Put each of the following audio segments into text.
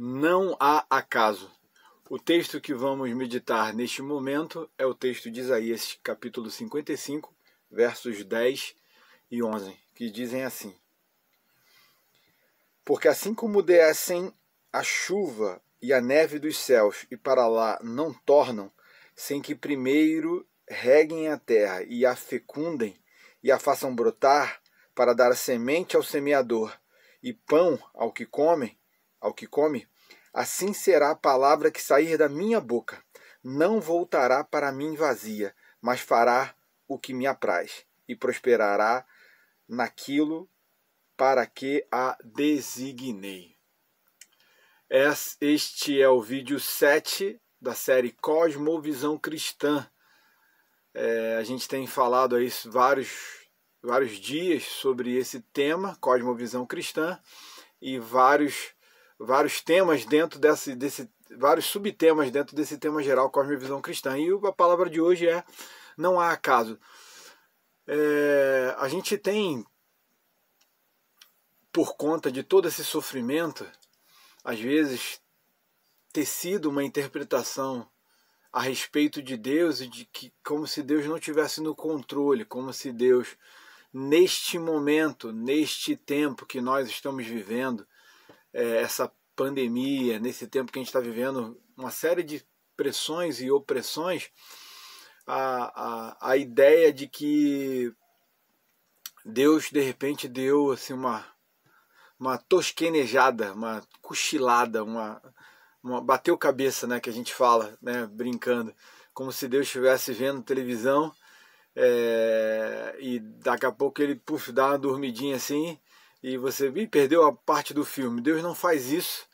Não há acaso. O texto que vamos meditar neste momento é o texto de Isaías, capítulo 55, versos 10 e 11, que dizem assim: Porque assim como descem a chuva e a neve dos céus e para lá não tornam, sem que primeiro reguem a terra e a fecundem e a façam brotar, para dar semente ao semeador e pão ao que come, assim será a palavra que sair da minha boca. Não voltará para mim vazia, mas fará o que me apraz e prosperará naquilo para que a designei. Este é o vídeo 7 da série Cosmovisão Cristã. A gente tem falado aí vários dias sobre esse tema, Cosmovisão Cristã, e vários temas dentro vários subtemas dentro desse tema geral, Cosmovisão Cristã. E a palavra de hoje é: não há acaso. A gente tem, por conta de todo esse sofrimento, às vezes tecido uma interpretação a respeito de Deus e de que como se Deus não tivesse no controle, como se Deus, neste momento, neste tempo que nós estamos vivendo, essa pandemia, nesse tempo que a gente está vivendo uma série de pressões e opressões, a ideia de que Deus de repente deu assim uma tosquenejada, uma cochilada, bateu cabeça, né, que a gente fala, né, brincando, como se Deus estivesse vendo televisão e daqui a pouco ele dá uma dormidinha assim e você perdeu a parte do filme. Deus não faz isso.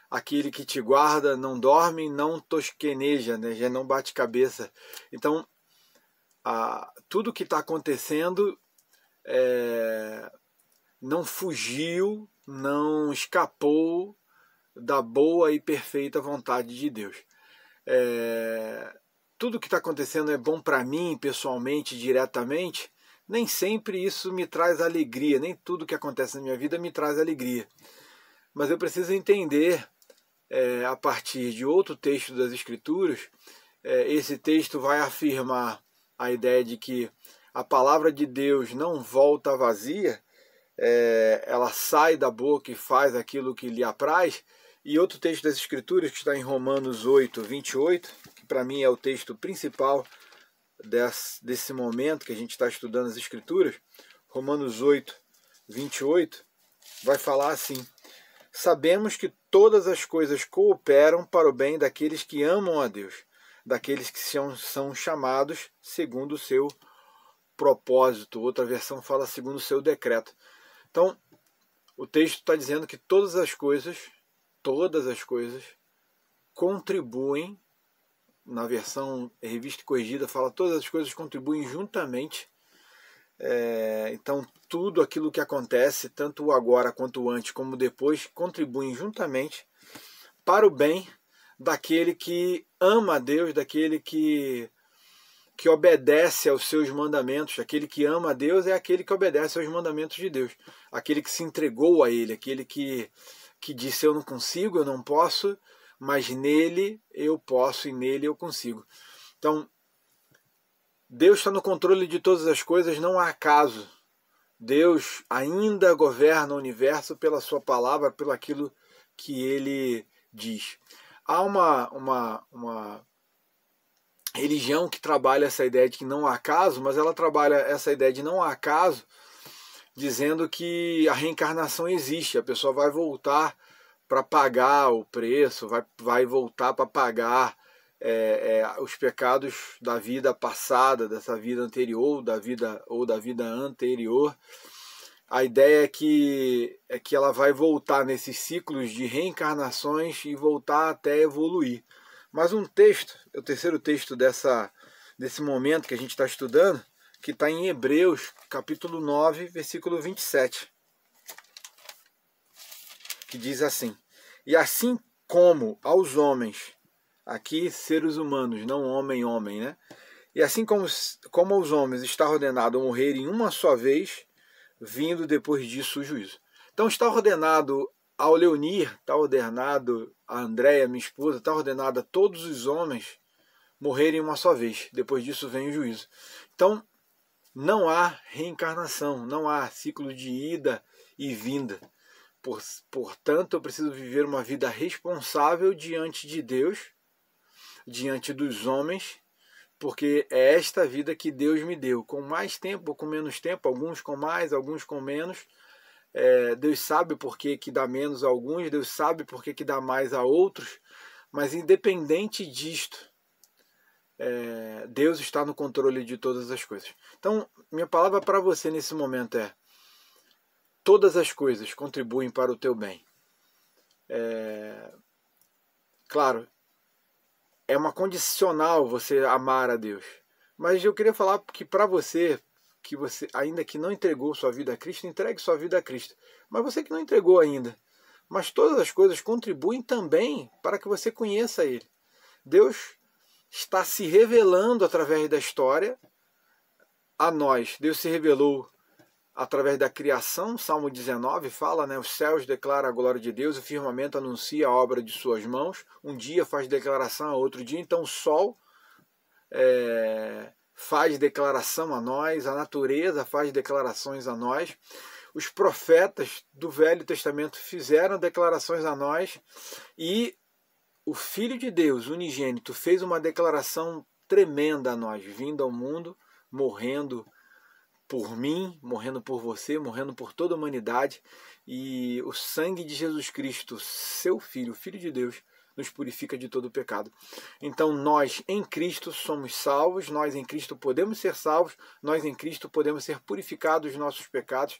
Aquele que te guarda não dorme, não tosqueneja, né, já não bate cabeça. Então, tudo que está acontecendo não fugiu, não escapou da boa e perfeita vontade de Deus. Tudo que está acontecendo é bom para mim, pessoalmente, diretamente. Nem sempre isso me traz alegria, nem tudo que acontece na minha vida me traz alegria. Mas eu preciso entender, a partir de outro texto das Escrituras, esse texto vai afirmar a ideia de que a palavra de Deus não volta vazia, ela sai da boca e faz aquilo que lhe apraz. E outro texto das Escrituras, que está em Romanos 8, 28, que para mim é o texto principal desse momento que a gente está estudando as Escrituras, Romanos 8, 28, vai falar assim: Sabemos que todas as coisas cooperam para o bem daqueles que amam a Deus, daqueles que são chamados segundo o seu propósito. Outra versão fala segundo o seu decreto. Então, o texto está dizendo que todas as coisas contribuem. Na versão revista e corrigida fala: todas as coisas contribuem juntamente. Então tudo aquilo que acontece, tanto o agora quanto o antes como depois, contribuem juntamente para o bem daquele que ama a Deus, daquele que obedece aos seus mandamentos. Aquele que ama a Deus é aquele que obedece aos mandamentos de Deus, aquele que se entregou a Ele, aquele que disse: eu não consigo, eu não posso, mas nele eu posso e nele eu consigo. Então, Deus está no controle de todas as coisas, não há acaso. Deus ainda governa o universo pela sua palavra, pelo aquilo que ele diz. Há uma religião que trabalha essa ideia de que não há acaso, mas ela trabalha essa ideia de não há acaso dizendo que a reencarnação existe, a pessoa vai voltar para pagar o preço, vai voltar para pagar os pecados da vida passada, dessa vida anterior, da vida anterior. A ideia é que ela vai voltar nesses ciclos de reencarnações e voltar até evoluir. Mas um texto, o terceiro texto desse momento que a gente está estudando, que está em Hebreus, capítulo 9, versículo 27, que diz assim: E assim como aos homens, aqui seres humanos, não homem, né? E assim como aos homens está ordenado morrer em uma só vez, vindo depois disso o juízo. Então está ordenado ao Leonir está ordenado, a Andréia, minha esposa, está ordenado a todos os homens morrerem uma só vez. Depois disso vem o juízo. Então, não há reencarnação, não há ciclo de ida e vinda. Portanto, eu preciso viver uma vida responsável diante de Deus, diante dos homens, porque é esta vida que Deus me deu, com mais tempo ou com menos tempo, alguns com mais, alguns com menos. Deus sabe por que dá menos a alguns, Deus sabe por que dá mais a outros, mas independente disto, Deus está no controle de todas as coisas. Então, minha palavra para você nesse momento é: todas as coisas contribuem para o teu bem. Claro, é uma condicional você amar a Deus, mas eu queria falar que para você, que você ainda que não entregou sua vida a Cristo, entregue sua vida a Cristo. Mas você que não entregou ainda, mas todas as coisas contribuem também para que você conheça Ele. Deus está se revelando através da história a nós. Deus se revelou através da criação. Salmo 19 fala, né? Os céus declaram a glória de Deus, o firmamento anuncia a obra de suas mãos. Um dia faz declaração a outro dia. Então o sol faz declaração a nós, a natureza faz declarações a nós. Os profetas do Velho Testamento fizeram declarações a nós, e o Filho de Deus, unigênito, fez uma declaração tremenda a nós, vindo ao mundo, morrendo por mim, morrendo por você, morrendo por toda a humanidade, e o sangue de Jesus Cristo, seu Filho, o Filho de Deus, nos purifica de todo o pecado. Então nós em Cristo somos salvos, nós em Cristo podemos ser salvos, nós em Cristo podemos ser purificados dos nossos pecados,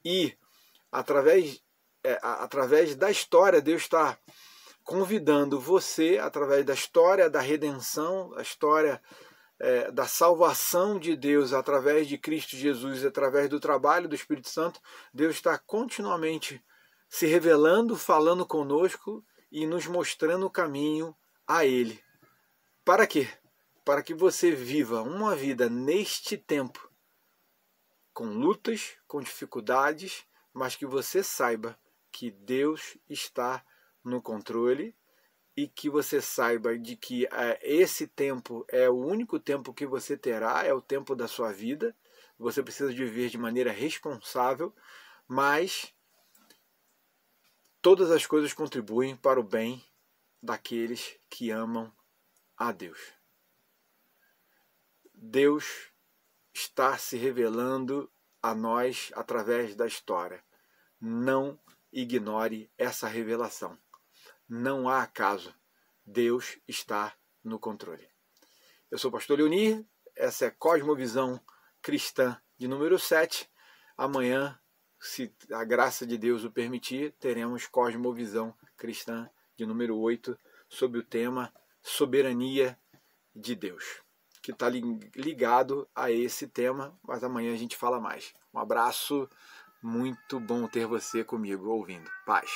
e através da história Deus está convidando você, através da história da redenção, a história da salvação de Deus através de Cristo Jesus, através do trabalho do Espírito Santo. Deus está continuamente se revelando, falando conosco e nos mostrando o caminho a Ele. Para quê? Para que você viva uma vida neste tempo, com lutas, com dificuldades, mas que você saiba que Deus está no controle, e que você saiba de que esse tempo é o único tempo que você terá, é o tempo da sua vida. Você precisa de viver de maneira responsável, mas todas as coisas contribuem para o bem daqueles que amam a Deus. Deus está se revelando a nós através da história. Não ignore essa revelação. Não há acaso. Deus está no controle. Eu sou o pastor Leonir, essa é Cosmovisão Cristã de número 7. Amanhã, se a graça de Deus o permitir, teremos Cosmovisão Cristã de número 8, sobre o tema Soberania de Deus, que está ligado a esse tema, mas amanhã a gente fala mais. Um abraço, muito bom ter você comigo ouvindo. Paz.